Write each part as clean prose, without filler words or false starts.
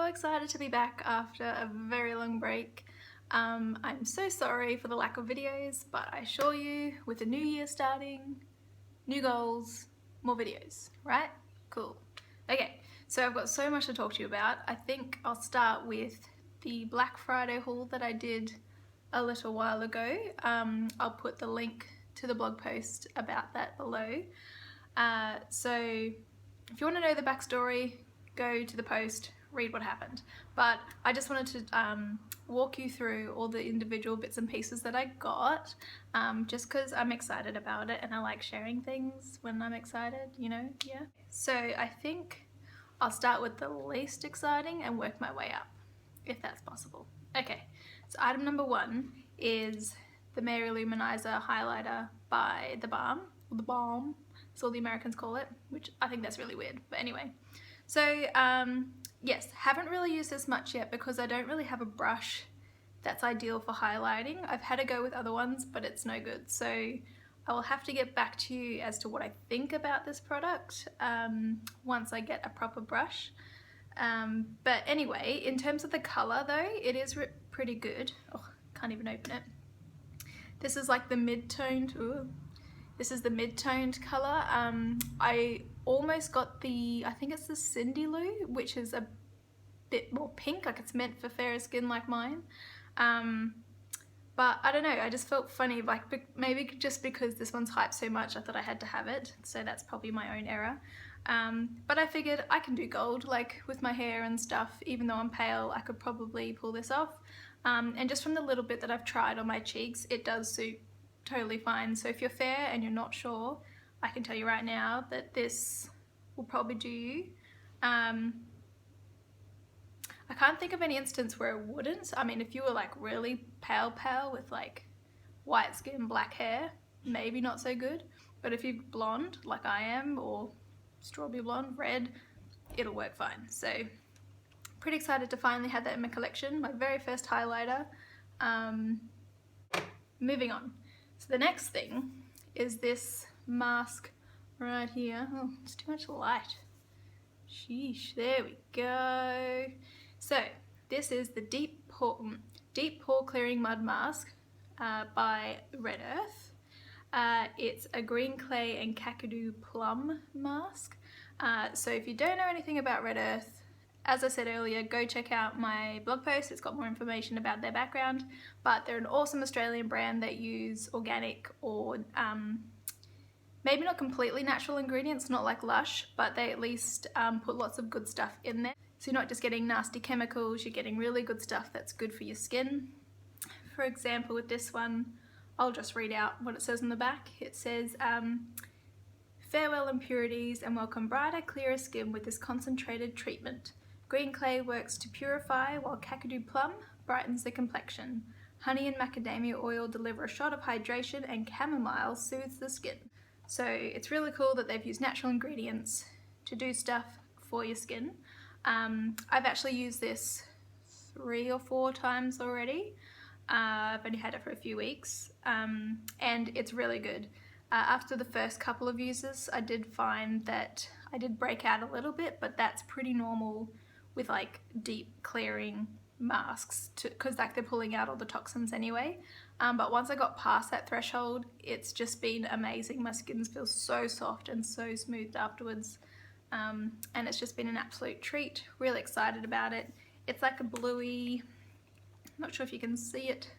excited to be back after a very long break. I'm so sorry for the lack of videos, but I assure you, with the new year starting, new goals, more videos, right? Cool. Okay, so I've got so much to talk to you about. I think I'll start with the Black Friday haul that I did a little while ago. I'll put the link to the blog post about that below. So if you want to know the backstory, go to the post, read what happened. But I just wanted to walk you through all the individual bits and pieces that I got, just because I'm excited about it and I like sharing things when I'm excited, you know, yeah. So I think I'll start with the least exciting and work my way up, if that's possible. Okay, so item number one is the Lou-Manizer highlighter by The Balm, or The Balm, that's all the Americans call it, which I think that's really weird, but anyway. So yes, haven't really used this much yet because I don't really have a brush that's ideal for highlighting. I've had a go with other ones, but it's no good. So I will have to get back to you as to what I think about this product once I get a proper brush. But anyway, in terms of the colour though, it is pretty good. Oh, can't even open it. This is like the mid-toned, this is the mid-toned colour. I almost got the, I think it's the Cindy Lou, which is a bit more pink, like it's meant for fairer skin like mine. But I don't know, I just felt funny, like maybe just because this one's hyped so much, I thought I had to have it, so that's probably my own error. But I figured I can do gold, like with my hair and stuff, even though I'm pale, I could probably pull this off. And just from the little bit that I've tried on my cheeks, it does suit totally fine. So if you're fair and you're not sure, I can tell you right now that this will probably do you. I can't think of any instance where it wouldn't. I mean, if you were like really pale with like white skin, black hair, maybe not so good. But if you're blonde like I am, or strawberry blonde, red, it'll work fine. So pretty excited to finally have that in my collection, my very first highlighter. Moving on. So the next thing is this mask right here. Oh, it's too much light. Sheesh, there we go. So this is the Deep Pore Clearing Mud Mask by Red Earth. It's a green clay and kakadu plum mask. So if you don't know anything about Red Earth, as I said earlier, go check out my blog post. It's got more information about their background, but they're an awesome Australian brand that use organic or maybe not completely natural ingredients, not like Lush, but they at least put lots of good stuff in there. So you're not just getting nasty chemicals, you're getting really good stuff that's good for your skin. For example, with this one, I'll just read out what it says on the back. It says, farewell impurities and welcome brighter, clearer skin with this concentrated treatment. Green clay works to purify, while kakadu plum brightens the complexion. Honey and macadamia oil deliver a shot of hydration, and chamomile soothes the skin. So it's really cool that they've used natural ingredients to do stuff for your skin. I've actually used this 3 or 4 times already. I've only had it for a few weeks, and it's really good. After the first couple of uses, I did find that I did break out a little bit, but that's pretty normal with like deep clearing masks, because like they're pulling out all the toxins anyway. But once I got past that threshold, it's just been amazing. My skin feels so soft and so smooth afterwards, and it's just been an absolute treat. Really excited about it. It's like a bluey, not sure if you can see it.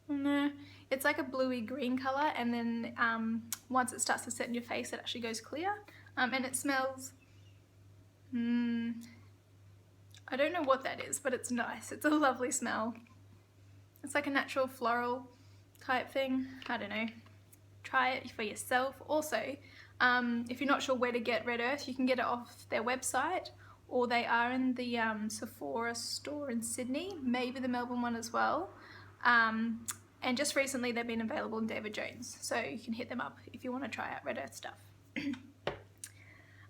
No, it's like a bluey green color, and then once it starts to set in your face, it actually goes clear, and it smells, I don't know what that is, but it's nice. It's a lovely smell. It's like a natural floral type thing. I don't know. Try it for yourself. Also, if you're not sure where to get Red Earth, you can get it off their website, or they are in the Sephora store in Sydney, maybe the Melbourne one as well. And just recently they've been available in David Jones, so you can hit them up if you want to try out Red Earth stuff.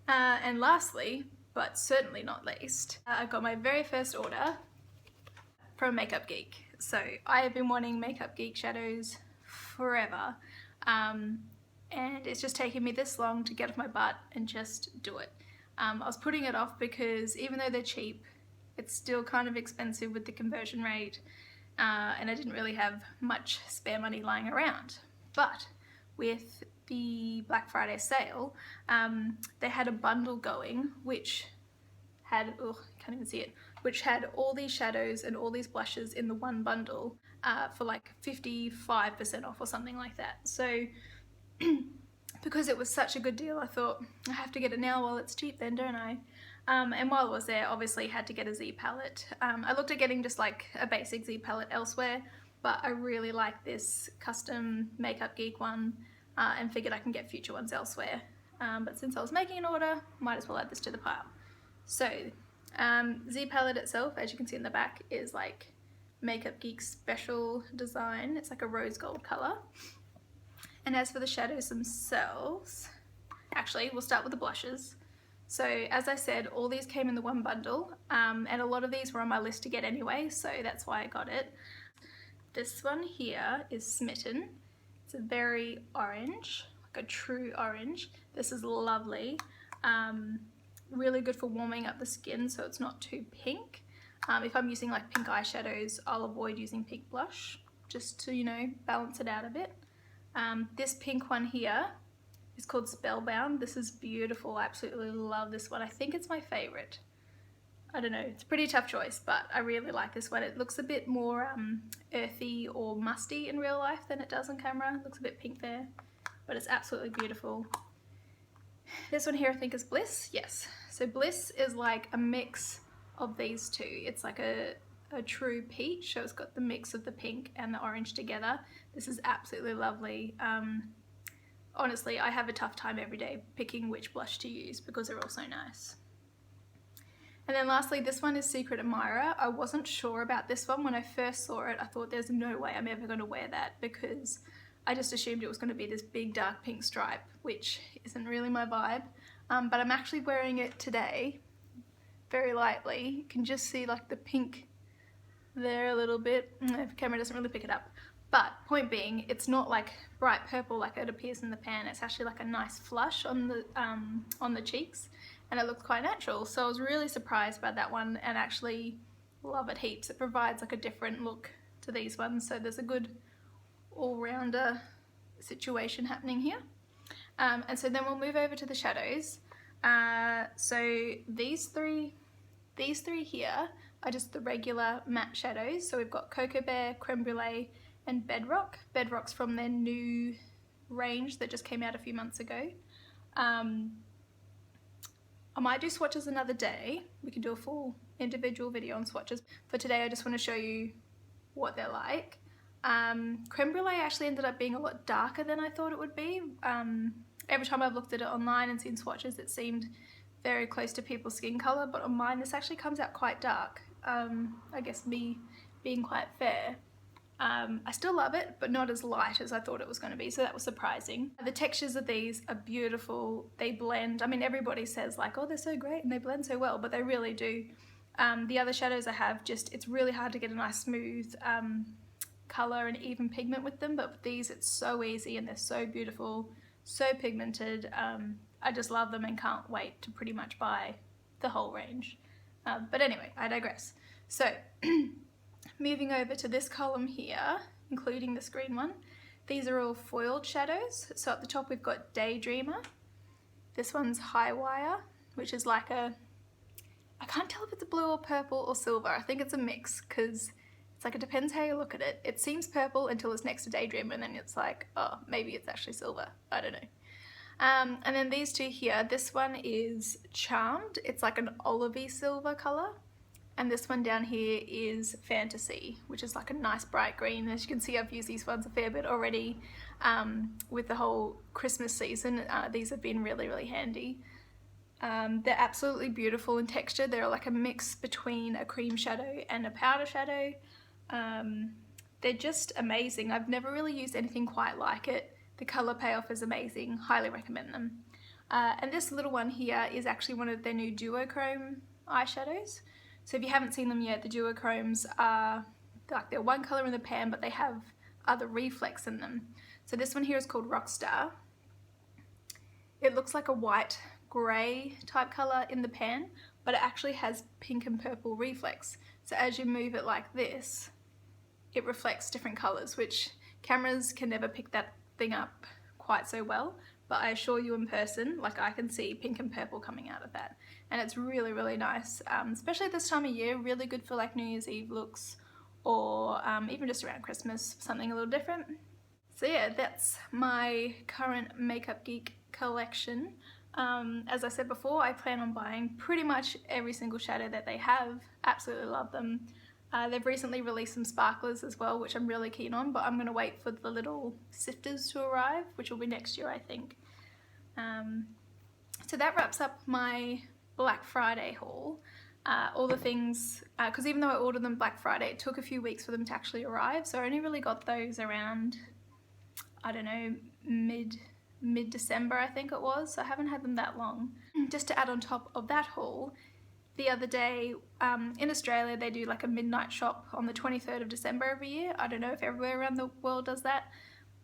And lastly, but certainly not least, I got my very first order from Makeup Geek. So I have been wanting Makeup Geek shadows forever, and it's just taken me this long to get off my butt and just do it. I was putting it off because even though they're cheap, it's still kind of expensive with the conversion rate, and I didn't really have much spare money lying around. But with the Black Friday sale, they had a bundle going which had, oh, I can't even see it, which had all these shadows and all these blushes in the one bundle for like 55% off or something like that. So because it was such a good deal, I thought I have to get it now while it's cheap then, don't I? And while it was there, obviously had to get a Z palette. I looked at getting just like a basic Z palette elsewhere, but I really like this custom Makeup Geek one and figured I can get future ones elsewhere. But since I was making an order, might as well add this to the pile. So Z palette itself, as you can see in the back, is like Makeup Geek's special design. It's like a rose gold colour. And as for the shadows themselves, actually we'll start with the blushes. So as I said, all these came in the one bundle, and a lot of these were on my list to get anyway, so that's why I got it. This one here is Smitten. It's a very orange, like a true orange. This is lovely. Really good for warming up the skin so it's not too pink. If I'm using like pink eyeshadows, I'll avoid using pink blush just to, you know, balance it out a bit. This pink one here is called Spellbound. This is beautiful. I absolutely love this one. I think it's my favorite. I don't know, it's a pretty tough choice, but I really like this one. It looks a bit more earthy or musty in real life than it does on camera. It looks a bit pink there, but it's absolutely beautiful. This one here I think is Bliss. Yes. So Bliss is like a mix of these two. It's like a true peach, so it's got the mix of the pink and the orange together. This is absolutely lovely. Honestly, I have a tough time every day picking which blush to use because they're all so nice. And then lastly, this one is Secret Admirer. I wasn't sure about this one. When I first saw it, I thought there's no way I'm ever going to wear that because I just assumed it was going to be this big dark pink stripe, which isn't really my vibe. But I'm actually wearing it today, very lightly. You can just see like the pink there a little bit. The camera doesn't really pick it up. But point being, it's not like bright purple like it appears in the pan. It's actually like a nice flush on the cheeks, and it looks quite natural. So I was really surprised by that one and actually love it heaps. It provides like a different look to these ones, so there's a good all-rounder situation happening here. And so then we'll move over to the shadows. So these three here are just the regular matte shadows. So we've got Cocoa Bear, Creme Brulee, and Bedrock. Bedrock's from their new range that just came out a few months ago. I might do swatches another day. We can do a full individual video on swatches. For today, I just want to show you what they're like. Creme Brulee actually ended up being a lot darker than I thought it would be. Every time I've looked at it online and seen swatches, it seemed very close to people's skin colour, but on mine this actually comes out quite dark. I guess me being quite fair. I still love it, but not as light as I thought it was going to be, so that was surprising. The textures of these are beautiful. They blend. I mean, everybody says like, oh, they're so great and they blend so well, but they really do. The other shadows I have, it's really hard to get a nice smooth colour and even pigment with them, but with these it's so easy and they're so beautiful, so pigmented. I just love them and can't wait to pretty much buy the whole range. But anyway, I digress. So moving over to this column here, including this green one, these are all foiled shadows. So at the top we've got Daydreamer. This one's High Wire, which is like I can't tell if it's blue or purple or silver. I think it's a mix because it's like it depends how you look at it. It seems purple until it's next to Daydreamer and then it's like, oh, maybe it's actually silver. I don't know. And then these two here, this one is Charmed. It's like an olivey silver colour. And this one down here is Fantasy, which is like a nice bright green. As you can see, I've used these ones a fair bit already with the whole Christmas season. These have been really, really handy. They're absolutely beautiful in texture. They're like a mix between a cream shadow and a powder shadow. They're just amazing. I've never really used anything quite like it. The colour payoff is amazing. Highly recommend them. And this little one here is actually one of their new duochrome eyeshadows. So if you haven't seen them yet, the duochromes are like they're one colour in the pan, but they have other reflex in them. So this one here is called Rockstar. It looks like a white grey type colour in the pan, but it actually has pink and purple reflex. So as you move it like this, it reflects different colours, which cameras can never pick that thing up quite so well, but I assure you in person, like I can see pink and purple coming out of that. And it's really, really nice, especially this time of year, really good for like New Year's Eve looks, or even just around Christmas, something a little different. So yeah, that's my current Makeup Geek collection. As I said before, I plan on buying pretty much every single shadow that they have. Absolutely love them. They've recently released some sparklers as well, which I'm really keen on, but I'm going to wait for the little sifters to arrive, which will be next year, I think. So that wraps up my Black Friday haul. All the things, because even though I ordered them Black Friday, it took a few weeks for them to actually arrive, so I only really got those around, I don't know, mid-December I think it was, so I haven't had them that long. Just to add on top of that haul, the other day in Australia they do like a midnight shop on the 23rd of December every year. I don't know if everywhere around the world does that,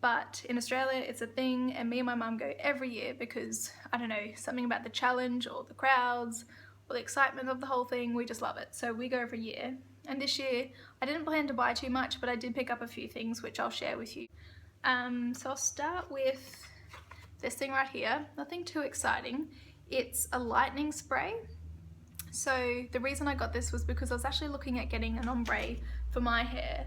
but in Australia it's a thing, and me and my mum go every year because, I don't know, something about the challenge or the crowds or the excitement of the whole thing, we just love it. So we go every year, and this year I didn't plan to buy too much, but I did pick up a few things which I'll share with you. So I'll start with this thing right here, nothing too exciting. It's a lightening spray. So the reason I got this was because I was actually looking at getting an ombre for my hair,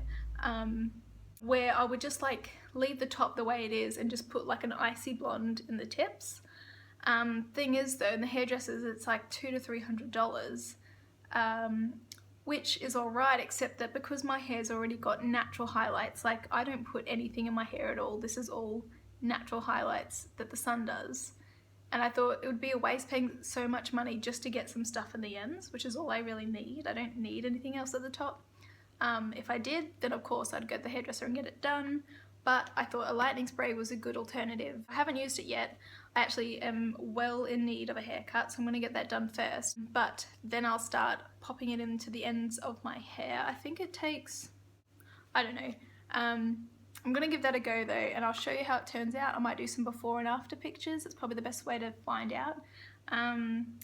where I would just like leave the top the way it is and just put like an icy blonde in the tips. Thing is though, in the hairdressers it's like $200 to $300, which is alright, except that because my hair's already got natural highlights, like I don't put anything in my hair at all, this is all natural highlights that the sun does. And I thought it would be a waste paying so much money just to get some stuff in the ends, which is all I really need. I don't need anything else at the top. If I did, then of course I'd go to the hairdresser and get it done, but I thought a lightening spray was a good alternative. I haven't used it yet. I actually am well in need of a haircut, so I'm going to get that done first, but then I'll start popping it into the ends of my hair. I think it takes, I don't know, I'm going to give that a go though, and I'll show you how it turns out. I might do some before and after pictures, it's probably the best way to find out.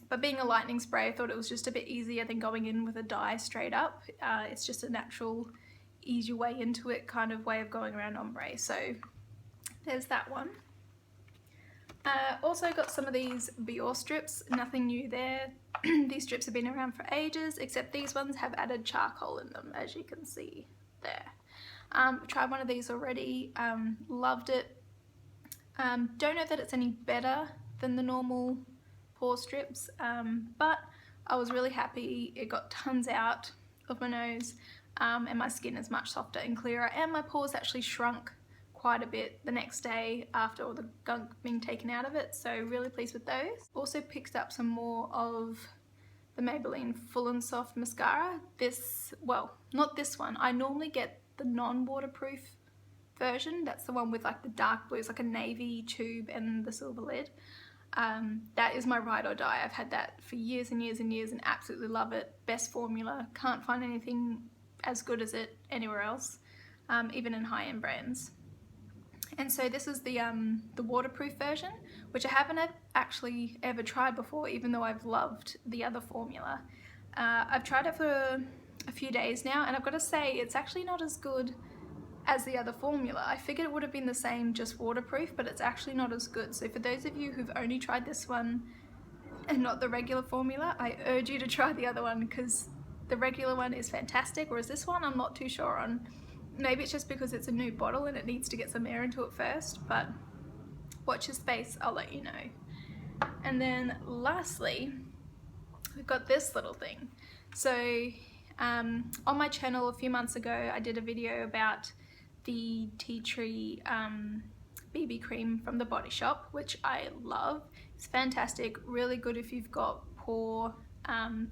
But being a lightening spray, I thought it was just a bit easier than going in with a dye straight up. It's just a natural, easy way into it kind of way of going around ombre. So there's that one. Also got some of these Biore strips, nothing new there. These strips have been around for ages, except these ones have added charcoal in them, as you can see there. Tried one of these already, loved it. Don't know that it's any better than the normal pore strips, but I was really happy. It got tons out of my nose, and my skin is much softer and clearer, and my pores actually shrunk quite a bit the next day after all the gunk being taken out of it, so really pleased with those. Also picked up some more of the Maybelline Full and Soft mascara. This, well, not this one. I normally get the non-waterproof version. That's the one with like the dark blues, like a navy tube and the silver lid. That is my ride or die. I've had that for years and years and years and absolutely love it. Best formula. Can't find anything as good as it anywhere else, even in high-end brands. And so this is the waterproof version, which I haven't actually ever tried before, even though I've loved the other formula. I've tried it for a few days now, and I've got to say it's actually not as good as the other formula. I figured it would have been the same, just waterproof, but it's actually not as good. So for those of you who've only tried this one and not the regular formula, I urge you to try the other one, because the regular one is fantastic, whereas this one I'm not too sure on. Maybe it's just because it's a new bottle and it needs to get some air into it first, but watch your space, I'll let you know. And then lastly, we've got this little thing. So on my channel a few months ago, I did a video about the tea tree BB cream from the Body Shop, which I love. It's fantastic, really good if you've got pore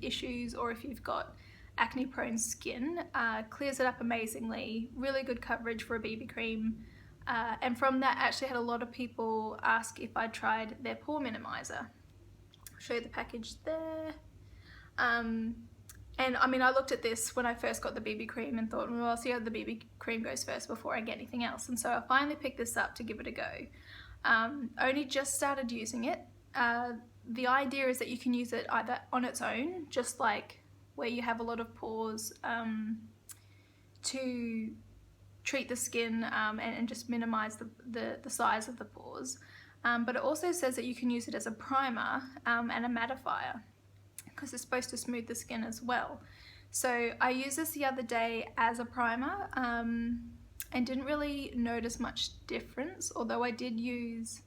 issues or if you've got acne prone skin. Clears it up amazingly, really good coverage for a BB cream. And from that, I actually had a lot of people ask if I tried their pore minimizer. I'll show you the package there. And I mean, I looked at this when I first got the BB cream and thought, well, I'll see how the BB cream goes first before I get anything else. And so I finally picked this up to give it a go. Only just started using it. the idea is that you can use it either on its own, just like where you have a lot of pores, to treat the skin and just minimize the size of the pores. But it also says that you can use it as a primer and a mattifier, because it's supposed to smooth the skin as well. So I used this the other day as a primer and didn't really notice much difference, although I did use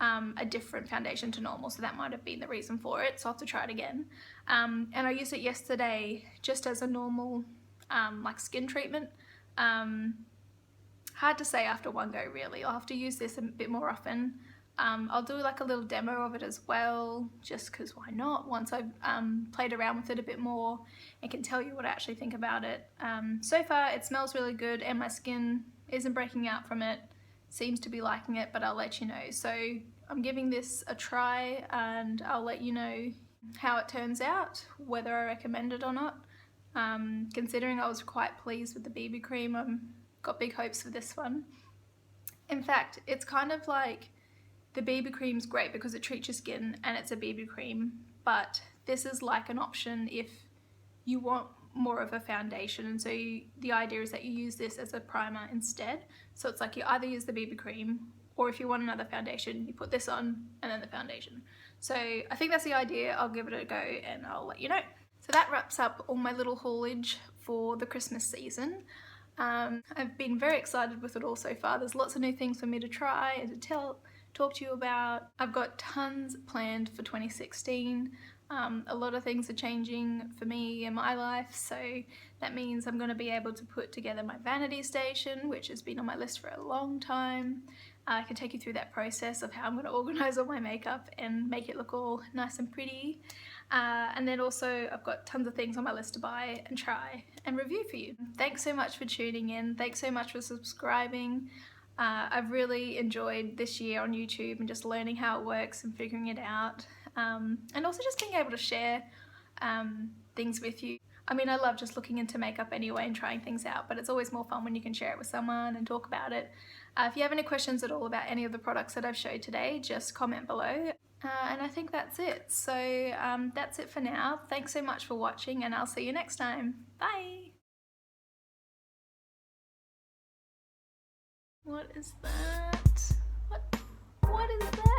a different foundation to normal, so that might have been the reason for it, so I'll have to try it again. And I used it yesterday just as a normal like skin treatment. Hard to say after one go really. I'll have to use this a bit more often. I'll do like a little demo of it as well, just because why not, once I've played around with it a bit more and can tell you what I actually think about it. So far it smells really good and my skin isn't breaking out from it, seems to be liking it, but I'll let you know. So I'm giving this a try and I'll let you know how it turns out, whether I recommend it or not. Considering I was quite pleased with the BB cream, I've got big hopes for this one. In fact, it's kind of like the BB cream's great because it treats your skin and it's a BB cream, but this is like an option if you want more of a foundation, and so the idea is that you use this as a primer instead. So it's like you either use the BB cream, or if you want another foundation, you put this on and then the foundation. So I think that's the idea. I'll give it a go and I'll let you know. So that wraps up all my little haulage for the Christmas season. I've been very excited with it all so far. There's lots of new things for me to try and to talk to you about. I've got tons planned for 2016. A lot of things are changing for me in my life, so that means I'm going to be able to put together my vanity station, which has been on my list for a long time. I can take you through that process of how I'm going to organise all my makeup and make it look all nice and pretty. And then also I've got tons of things on my list to buy and try and review for you. Thanks so much for tuning in. Thanks so much for subscribing. I've really enjoyed this year on YouTube and just learning how it works and figuring it out. And also just being able to share things with you. I mean, I love just looking into makeup anyway and trying things out, but it's always more fun when you can share it with someone and talk about it. If you have any questions at all about any of the products that I've showed today, just comment below. And I think that's it. So that's it for now. Thanks so much for watching and I'll see you next time. Bye! What is that? What is that?